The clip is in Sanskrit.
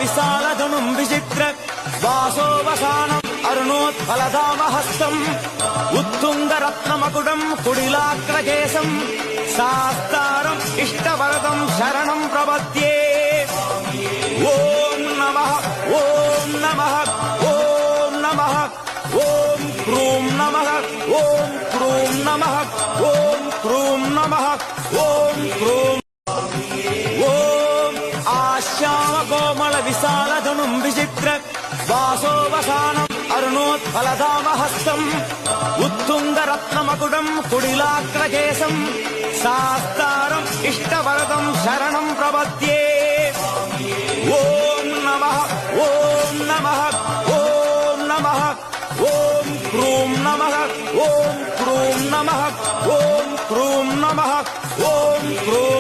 विशालधनुं विचित्र वासोवसानम् अरुणोत्फलधामहस्तम् उत्तुङ्गरत्नमकुटम् कुडिलाग्रकेशम् शास्तारम् इष्टवरदम् शरणम् प्रपद्ये। ॐ नमः ॐ नमः ॐ नमः ॐ क्रूं नमः ॐ क्रूं नमः ॐ क्रूं नमः ॐ क्रूं आश्यामकोमल विशालधनुं विचित्र वासोवसानम् अरुणोत्फलधामहस्तम् उत्तुङ्गरत्नमकुटम् कुडिलाग्रकेशम् शास्तारम् इष्टवरदम् शरणम् प्रपद्ये। ॐ नमः ॐ नमः ॐ नमः ॐ क्रूं नमः ॐ क्रूं नमः ॐ क्रूं नमः ॐ क्रूं